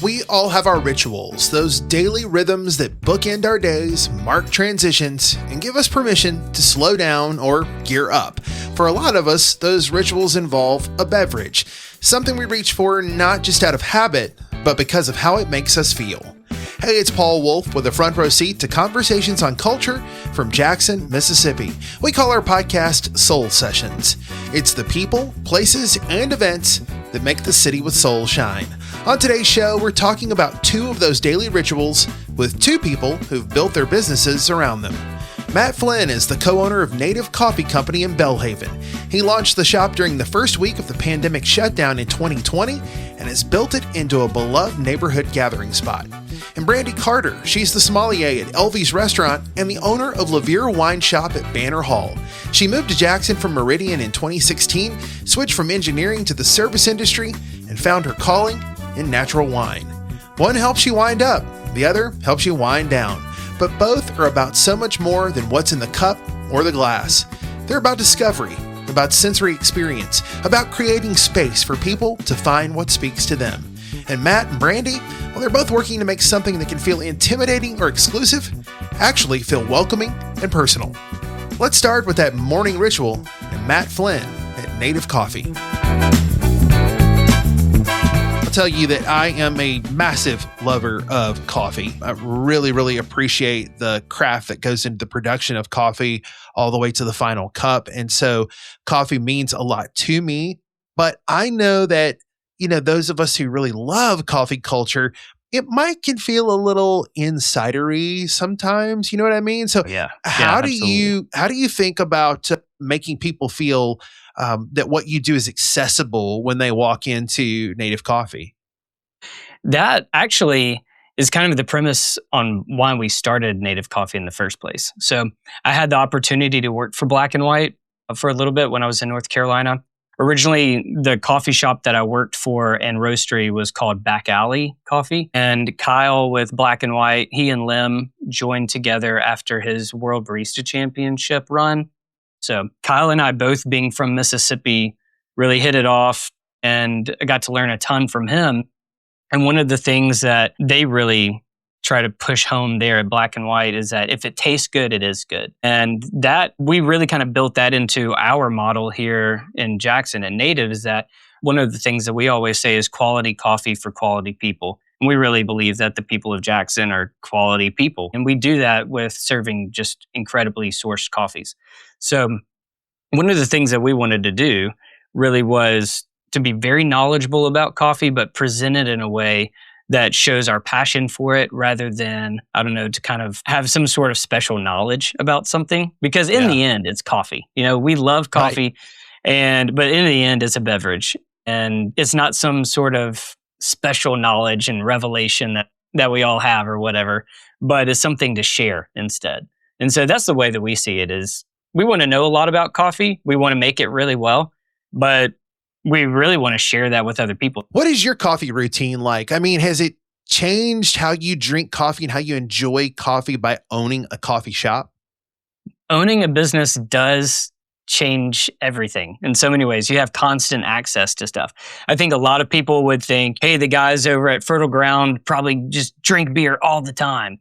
We all have our rituals, those daily rhythms that bookend our days, mark transitions, and give us permission to slow down or gear up. For a lot of us, those rituals involve a beverage, something we reach for not just out of habit, but because of how it makes us feel. Hey, it's Paul Wolf with a front row seat to conversations on culture from Jackson, Mississippi. We call our podcast Soul Sessions. It's the people, places, and events that make the city with soul shine. On today's show, we're talking about two of those daily rituals with two people who've built their businesses around them. Matt Flinn is the co-owner of Native Coffee Company in Belhaven. He launched the shop during the first week of the pandemic shutdown in 2020 and has built it into a beloved neighborhood gathering spot. And Brandi Carter, she's the sommelier at Elvie's Restaurant and the owner of Levure Wine Shop at Banner Hall. She moved to Jackson from Meridian in 2016, switched from engineering to the service industry, and found her calling in natural wine. One helps you wind up, the other helps you wind down. But both are about so much more than what's in the cup or the glass. They're about discovery, about sensory experience, about creating space for people to find what speaks to them. And Matt and Brandi, well, they're both working to make something that can feel intimidating or exclusive actually feel welcoming and personal. Let's start with that morning ritual and Matt Flinn at Native Coffee. Tell you that I am a massive lover of coffee. I really appreciate the craft that goes into the production of coffee all the way to the final cup. And so coffee means a lot to me, but I know that, those of us who really love coffee culture, it can feel a little insidery sometimes. You know what I mean? So how do you think about making people feel that what you do is accessible when they walk into Native Coffee? That actually is kind of the premise on why we started Native Coffee in the first place. So I had the opportunity to work for Black and White for a little bit when I was in North Carolina. Originally, the coffee shop that I worked for and roastery was called Back Alley Coffee. And Kyle with Black and White, he and Lim joined together after his World Barista Championship run. So Kyle and I, both being from Mississippi, really hit it off, and I got to learn a ton from him. And one of the things that they really try to push home there at Black and White is that if it tastes good, it is good. And that we really kind of built that into our model here in Jackson and Native, is that one of the things that we always say is quality coffee for quality people. And we really believe that the people of Jackson are quality people. And we do that with serving just incredibly sourced coffees. So one of the things that we wanted to do really was to be very knowledgeable about coffee, but present it in a way that shows our passion for it rather than, to kind of have some sort of special knowledge about something. Because in the end, it's coffee. We love coffee, right. But in the end, it's a beverage. And it's not some sort of special knowledge and revelation that we all have or whatever, but it's something to share instead. And so that's the way that we see it is we want to know a lot about coffee. We want to make it really well, but we really want to share that with other people. What is your coffee routine like? I mean, has it changed how you drink coffee and how you enjoy coffee by owning a coffee shop? Owning a business does change everything in so many ways. You have constant access to stuff. I think a lot of people would think, hey, the guys over at Fertile Ground probably just drink beer all the time.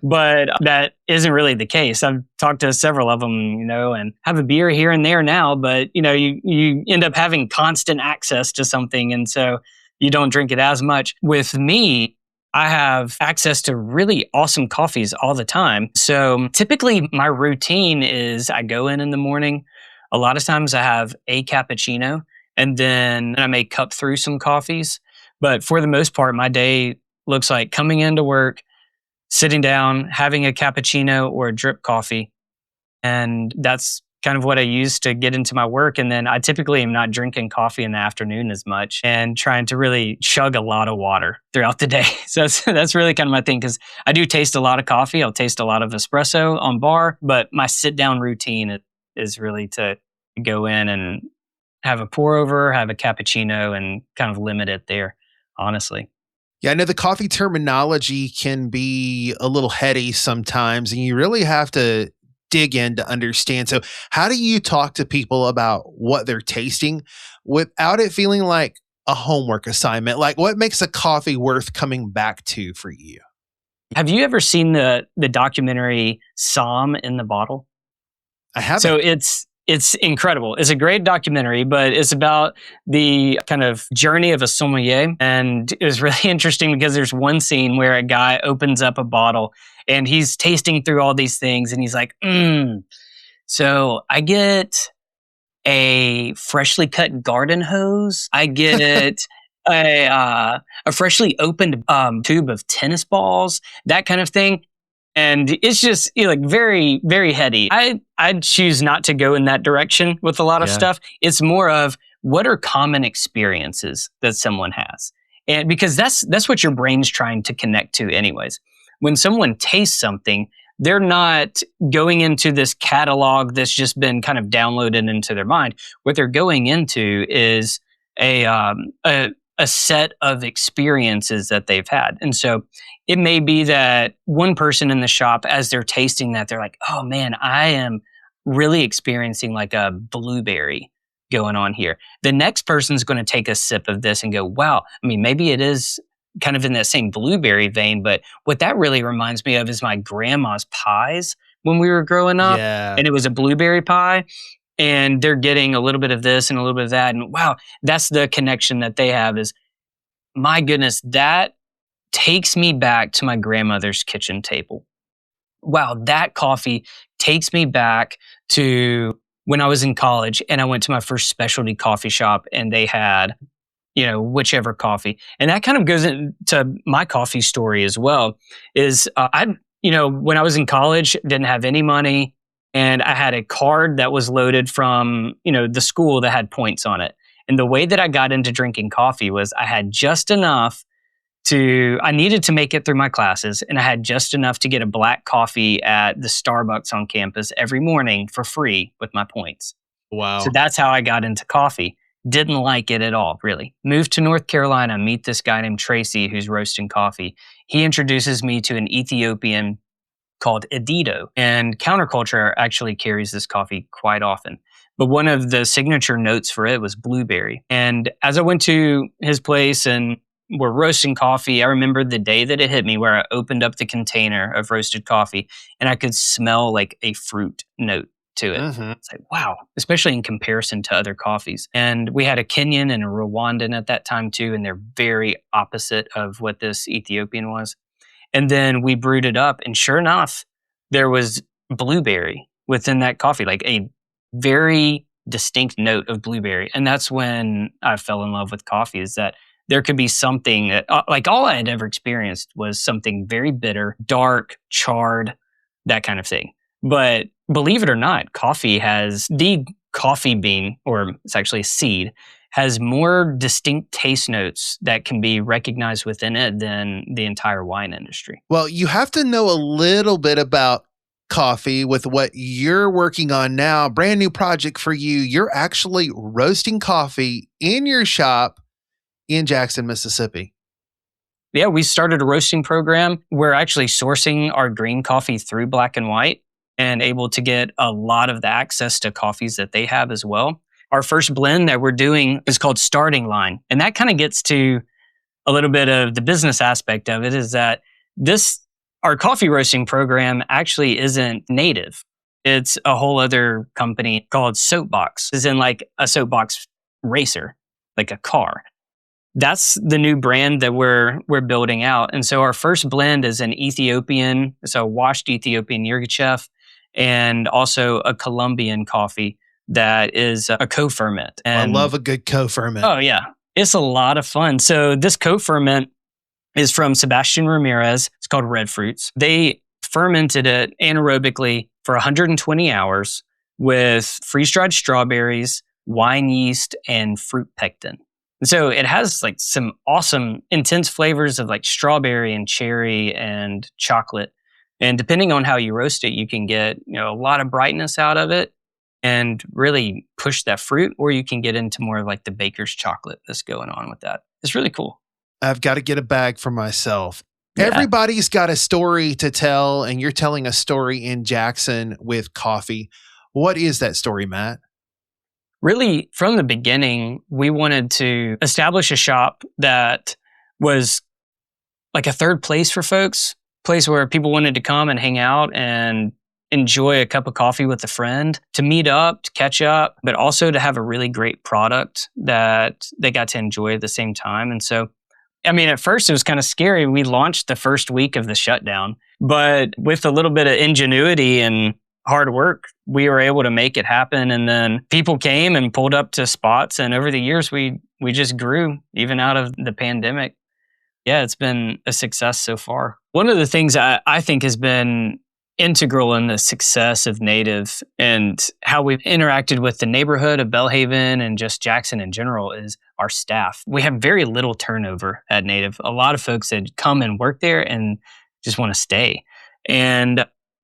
But that isn't really the case. I've talked to several of them, and have a beer here and there now, but, you end up having constant access to something. And so you don't drink it as much. With me, I have access to really awesome coffees all the time. So typically my routine is I go in the morning. A lot of times I have a cappuccino and then I may cup through some coffees. But for the most part, my day looks like coming into work, sitting down, having a cappuccino or a drip coffee. And that's kind of what I use to get into my work. And then I typically am not drinking coffee in the afternoon as much and trying to really chug a lot of water throughout the day. So that's really kind of my thing, because I do taste a lot of coffee. I'll taste a lot of espresso on bar, but my sit down routine is really to go in and have a pour over, have a cappuccino, and kind of limit it there, honestly. Yeah, I know the coffee terminology can be a little heady sometimes, and you really have to dig in to understand. So how do you talk to people about what they're tasting without it feeling like a homework assignment? Like, what makes a coffee worth coming back to for you? Have you ever seen the documentary Psalm in the Bottle? I haven't. So it's incredible. It's a great documentary, but it's about the kind of journey of a sommelier. And it was really interesting because there's one scene where a guy opens up a bottle and he's tasting through all these things and he's like, so I get a freshly cut garden hose. I get a freshly opened tube of tennis balls, that kind of thing. And it's just like very, very heady. I'd choose not to go in that direction with a lot of stuff. It's more of what are common experiences that someone has, and because that's what your brain's trying to connect to, anyways. When someone tastes something, they're not going into this catalog that's just been kind of downloaded into their mind. What they're going into is a set of experiences that they've had. And so it may be that one person in the shop, as they're tasting that, they're like, oh man, I am really experiencing like a blueberry going on here. The next person's going to take a sip of this and go, wow, I mean, maybe it is kind of in that same blueberry vein, but what that really reminds me of is my grandma's pies when we were growing up. Yeah. And it was a blueberry pie. And they're getting a little bit of this and a little bit of that. And wow, that's the connection that they have is, my goodness, that takes me back to my grandmother's kitchen table. Wow, that coffee takes me back to when I was in college and I went to my first specialty coffee shop and they had, whichever coffee. And that kind of goes into my coffee story as well, is when I was in college, didn't have any money. And I had a card that was loaded from, the school that had points on it. And the way that I got into drinking coffee was I had just enough I needed to make it through my classes. And I had just enough to get a black coffee at the Starbucks on campus every morning for free with my points. Wow. So that's how I got into coffee. Didn't like it at all, really. Moved to North Carolina, meet this guy named Tracy who's roasting coffee. He introduces me to an Ethiopian called Edito. And Counterculture actually carries this coffee quite often. But one of the signature notes for it was blueberry. And as I went to his place and we're roasting coffee, I remember the day that it hit me where I opened up the container of roasted coffee and I could smell like a fruit note to it. Mm-hmm. It's like, wow, especially in comparison to other coffees. And we had a Kenyan and a Rwandan at that time too, and they're very opposite of what this Ethiopian was. And then we brewed it up, and sure enough, there was blueberry within that coffee, like a very distinct note of blueberry. And that's when I fell in love with coffee, is that there could be something that, like all I had ever experienced was something very bitter, dark, charred, that kind of thing. But believe it or not, the coffee bean, or it's actually a seed, has more distinct taste notes that can be recognized within it than the entire wine industry. Well, you have to know a little bit about coffee with what you're working on now. Brand new project for you. You're actually roasting coffee in your shop in Jackson, Mississippi. Yeah, we started a roasting program. We're actually sourcing our green coffee through Black and White and able to get a lot of the access to coffees that they have as well. Our first blend that we're doing is called Starting Line. And that kind of gets to a little bit of the business aspect of it, is that our coffee roasting program actually isn't native. It's a whole other company called Soapbox, as in like a soapbox racer, like a car. That's the new brand that we're building out. And so our first blend is an Ethiopian, so washed Ethiopian Yirgacheffe, and also a Colombian coffee that is a co-ferment. And I love a good co-ferment. Oh, yeah. It's a lot of fun. So this co-ferment is from Sebastian Ramirez. It's called Red Fruits. They fermented it anaerobically for 120 hours with freeze-dried strawberries, wine yeast, and fruit pectin. And so it has like some awesome intense flavors of like strawberry and cherry and chocolate. And depending on how you roast it, you can get, a lot of brightness out of it and really push that fruit, or you can get into more of like the baker's chocolate that's going on with that. It's really cool. I've got to get a bag for myself. Yeah. Everybody's got a story to tell, and you're telling a story in Jackson with coffee. What is that story, Matt? Really, from the beginning, we wanted to establish a shop that was like a third place for folks, place where people wanted to come and hang out and enjoy a cup of coffee with a friend, to meet up, to catch up, but also to have a really great product that they got to enjoy at the same time. And so, I mean, at first it was kind of scary. We launched the first week of the shutdown, but with a little bit of ingenuity and hard work, we were able to make it happen. And then people came and pulled up to spots. And over the years, we just grew even out of the pandemic. Yeah, it's been a success so far. One of the things I think has been integral in the success of Native and how we've interacted with the neighborhood of Belhaven and just Jackson in general is our staff. We have very little turnover at Native. A lot of folks that come and work there and just want to stay and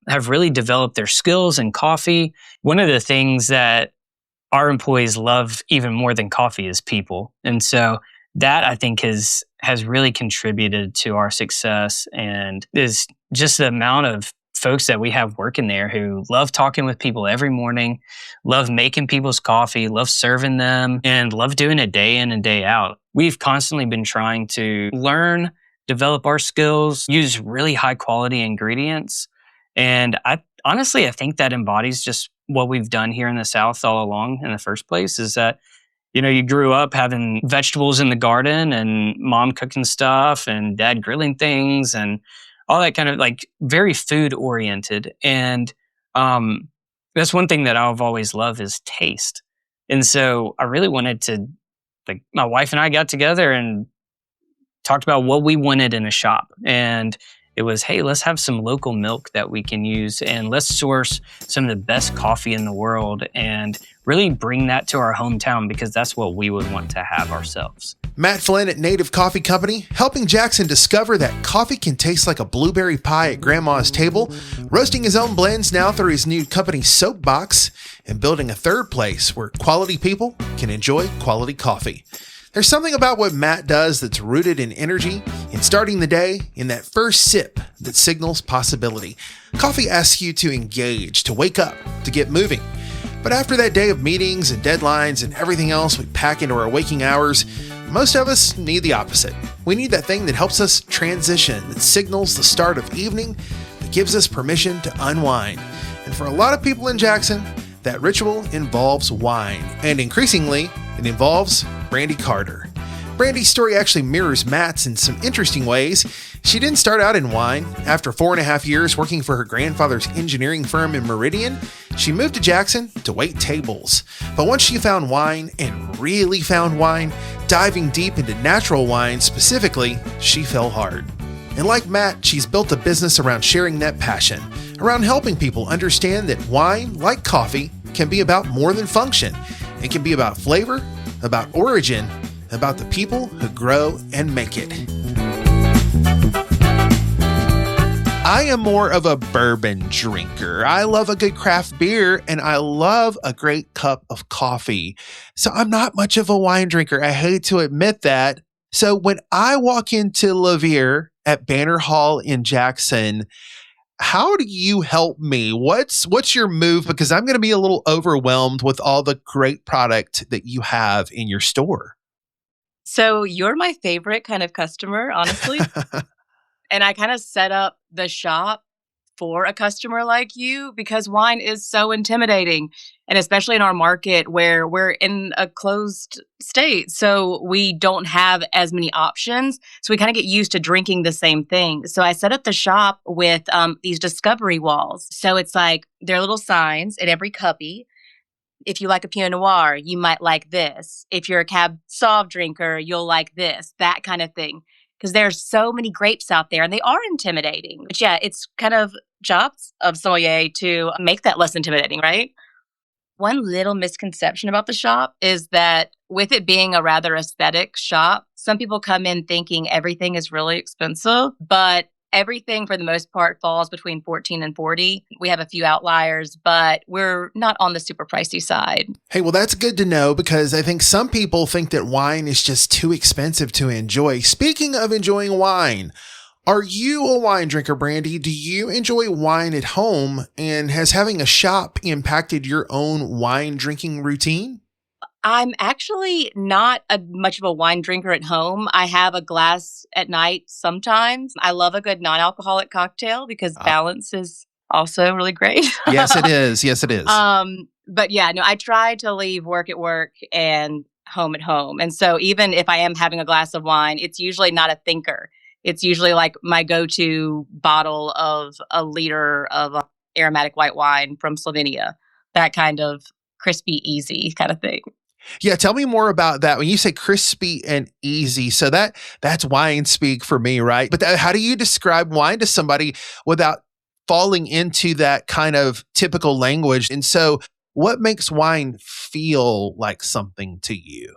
have really developed their skills in coffee. One of the things that our employees love even more than coffee is people. And so that, I think, has really contributed to our success, and is just the amount of folks that we have working there who love talking with people every morning, love making people's coffee, love serving them, and love doing it day in and day out. We've constantly been trying to learn, develop our skills, use really high quality ingredients. And I think that embodies just what we've done here in the South all along in the first place, is that, you know, you grew up having vegetables in the garden and mom cooking stuff and dad grilling things and all that, kind of like very food oriented. And that's one thing that I've always loved is taste. And so I really wanted to, like, my wife and I got together and talked about what we wanted in a shop. And it was, hey, let's have some local milk that we can use, and let's source some of the best coffee in the world and really bring that to our hometown, because that's what we would want to have ourselves. Matt Flinn at Native Coffee Company, helping Jackson discover that coffee can taste like a blueberry pie at grandma's table, roasting his own blends now through his new company Soapbox, and building a third place where quality people can enjoy quality coffee. There's something about what Matt does that's rooted in energy, in starting the day, in that first sip that signals possibility. Coffee asks you to engage, to wake up, to get moving. But after that day of meetings and deadlines and everything else we pack into our waking hours, most of us need the opposite. We need that thing that helps us transition, that signals the start of evening, that gives us permission to unwind. And for a lot of people in Jackson, that ritual involves wine, and increasingly, it involves Brandi Carter. Brandi's story actually mirrors Matt's in some interesting ways. She didn't start out in wine. After 4.5 years working for her grandfather's engineering firm in Meridian, she moved to Jackson to wait tables. But once she found wine, and really found wine, diving deep into natural wine specifically, she fell hard. And like Matt, she's built a business around sharing that passion, around helping people understand that wine, like coffee, can be about more than function. It can be about flavor, about origin, about the people who grow and make it. I am more of a bourbon drinker. I love a good craft beer, and I love a great cup of coffee. So I'm not much of a wine drinker. I hate to admit that. So when I walk into Levure at Banner Hall in Jackson, how do you help me? What's your move? Because I'm going to be a little overwhelmed with all the great product that you have in your store. So you're my favorite kind of customer, honestly. And I kind of set up the shop for a customer like you, because wine is so intimidating. And especially in our market where we're in a closed state. So we don't have as many options. So we kind of get used to drinking the same thing. So I set up the shop with these discovery walls. So it's like, there are little signs in every cubby. If you like a Pinot Noir, you might like this. If you're a Cab Sauv drinker, you'll like this, that kind of thing. Because there's so many grapes out there and they are intimidating. But yeah, it's kind of jobs of sommelier to make that less intimidating, right? One little misconception about the shop is that with it being a rather aesthetic shop, some people come in thinking everything is really expensive, but everything for the most part falls between $14 and $40. We have a few outliers, but we're not on the super pricey side. Hey, well, that's good to know, because I think some people think that wine is just too expensive to enjoy. Speaking of enjoying wine, are you a wine drinker, Brandi? Do you enjoy wine at home? And has having a shop impacted your own wine drinking routine? I'm actually not much of a wine drinker at home. I have a glass at night sometimes. I love a good non-alcoholic cocktail because Uh, balance is also really great. yes, it is. Yes, it is. But yeah, no, I try to leave work at work and home at home. And so even if I am having a glass of wine, it's usually not a thinker. It's usually like my go-to bottle of a liter of aromatic white wine from Slovenia, that kind of crispy, easy kind of thing. Yeah, tell me more about that. When you say crispy and easy, so that's wine speak for me, right? But how do you describe wine to somebody without falling into that kind of typical language? And so, what makes wine feel like something to you?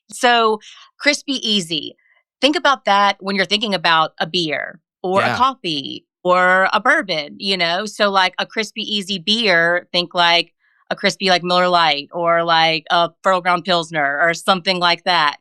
So, crispy, easy. Think about that when you're thinking about a beer or a Yeah. coffee or a bourbon, So, like a crispy, easy beer, think like a crispy, like Miller Lite or like a Fertile Ground Pilsner or something like that.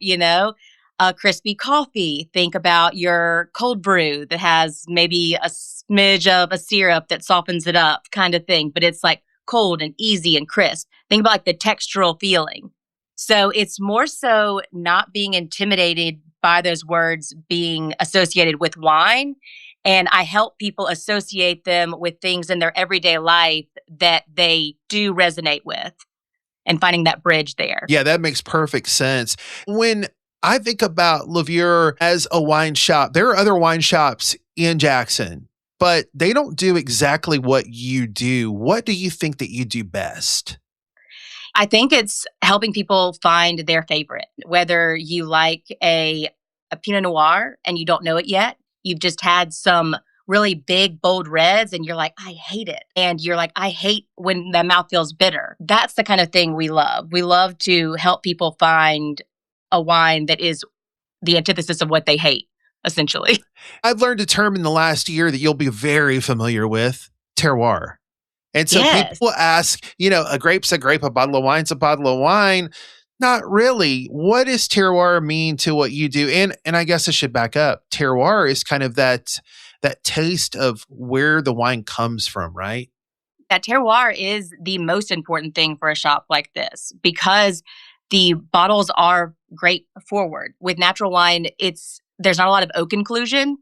A crispy coffee, think about your cold brew that has maybe a smidge of a syrup that softens it up, kind of thing, but it's like cold and easy and crisp. Think about like the textural feeling. So it's more so not being intimidated by those words being associated with wine. And I help people associate them with things in their everyday life that they do resonate with and finding that bridge there. Yeah, that makes perfect sense. When I think about Levure as a wine shop, there are other wine shops in Jackson, but they don't do exactly what you do. What do you think that you do best? I think it's helping people find their favorite, whether you like a Pinot Noir and you don't know it yet. You've just had some really big, bold reds and you're like, I hate it. And you're like, I hate when the mouth feels bitter. That's the kind of thing we love. We love to help people find a wine that is the antithesis of what they hate, essentially. I've learned a term in the last year that you'll be very familiar with, terroir. And so Yes. people ask, a grape's a grape, a bottle of wine's a bottle of wine. Not really. What does terroir mean to what you do? And I guess I should back up. Terroir is kind of that taste of where the wine comes from, right? That terroir is the most important thing for a shop like this because the bottles are grape forward. With natural wine, there's not a lot of oak inclusion,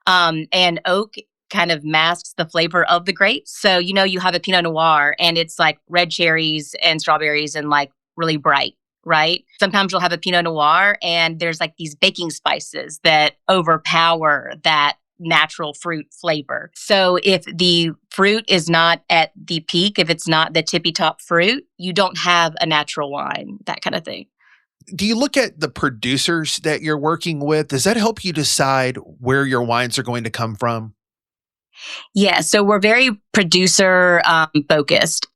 and oak kind of masks the flavor of the grapes. So you have a Pinot Noir, and it's like red cherries and strawberries and like really bright. Right? Sometimes you'll have a Pinot Noir and there's like these baking spices that overpower that natural fruit flavor. So if the fruit is not at the peak, if it's not the tippy top fruit, you don't have a natural wine, that kind of thing. Do you look at the producers that you're working with? Does that help you decide where your wines are going to come from? Yeah, so we're very producer focused.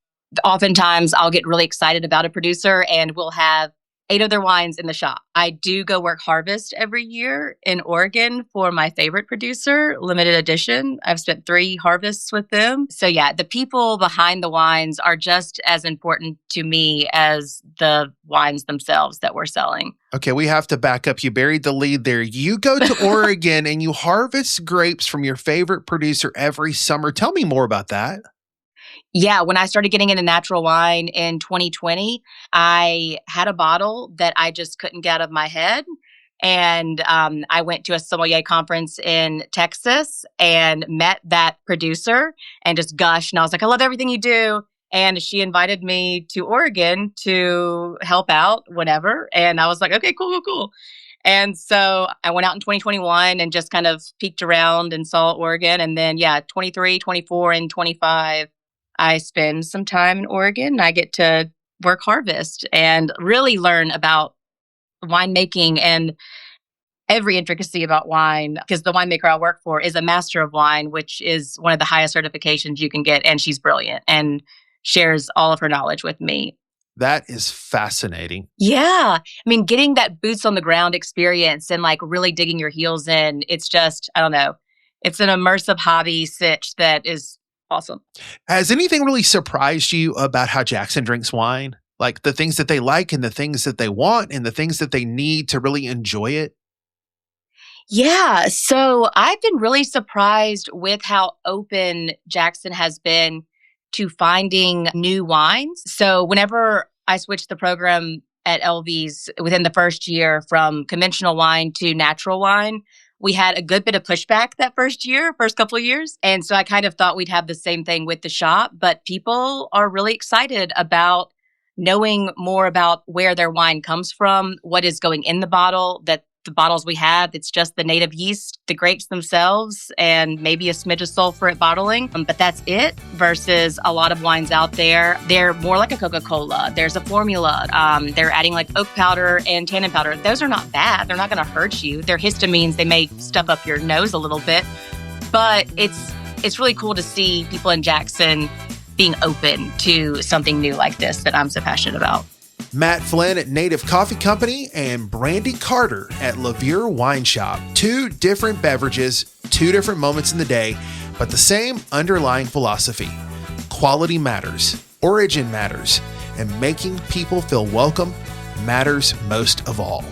Oftentimes I'll get really excited about a producer and we'll have 8 other wines in the shop. I do go work harvest every year in Oregon for my favorite producer, limited edition. I've spent 3 harvests with them. So yeah, the people behind the wines are just as important to me as the wines themselves that we're selling. Okay, we have to back up. You buried the lead there. You go to Oregon and you harvest grapes from your favorite producer every summer. Tell me more about that. Yeah, when I started getting into natural wine in 2020, I had a bottle that I just couldn't get out of my head. And I went to a sommelier conference in Texas and met that producer and just gushed. And I was like, I love everything you do. And she invited me to Oregon to help out, whatever. And I was like, okay, cool, cool, cool. And so I went out in 2021 and just kind of peeked around and saw Oregon. And then, 23, 24, and 25. I spend some time in Oregon. I get to work harvest and really learn about winemaking and every intricacy about wine because the winemaker I work for is a master of wine, which is one of the highest certifications you can get. And she's brilliant and shares all of her knowledge with me. That is fascinating. Yeah. I mean, getting that boots on the ground experience and like really digging your heels in, it's just, I don't know, it's an immersive hobby sitch that is awesome. Has anything really surprised you about how Jackson drinks wine? Like the things that they like and the things that they want and the things that they need to really enjoy it? Yeah. So I've been really surprised with how open Jackson has been to finding new wines. So whenever I switched the program at LV's within the first year from conventional wine to natural wine. We had a good bit of pushback that first couple of years. And so I kind of thought we'd have the same thing with the shop, but people are really excited about knowing more about where their wine comes from, what is going in the bottle, that the bottles we have, it's just the native yeast, the grapes themselves, and maybe a smidge of sulfur at bottling. But that's it versus a lot of wines out there. They're more like a Coca-Cola. There's a formula. They're adding like oak powder and tannin powder. Those are not bad. They're not going to hurt you. They're histamines. They may stuff up your nose a little bit. But it's really cool to see people in Jackson being open to something new like this that I'm so passionate about. Matt Flinn at Native Coffee Company and Brandi Carter at Levure Wine Shop. 2 different beverages, 2 different moments in the day, but the same underlying philosophy. Quality matters, origin matters, and making people feel welcome matters most of all.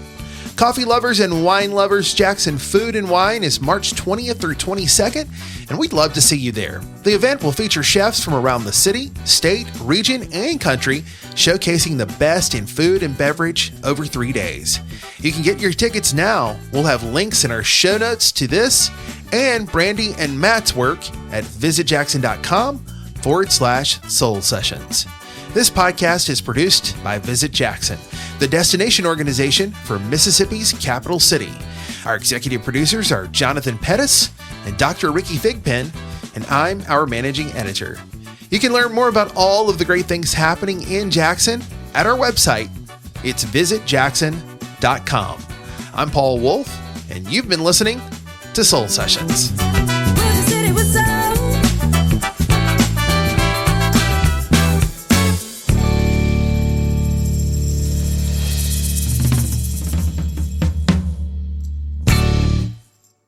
Coffee lovers and wine lovers, Jackson Food and Wine is March 20th through 22nd, and we'd love to see you there. The event will feature chefs from around the city, state, region, and country, showcasing the best in food and beverage over 3 days. You can get your tickets now. We'll have links in our show notes to this and Brandi and Matt's work at visitjackson.com/soul sessions. This podcast is produced by Visit Jackson, the destination organization for Mississippi's capital city. Our executive producers are Jonathan Pettis and Dr. Ricky Thigpen, and I'm our managing editor. You can learn more about all of the great things happening in Jackson at our website. It's visitjackson.com. I'm Paul Wolf, and you've been listening to Soul Sessions.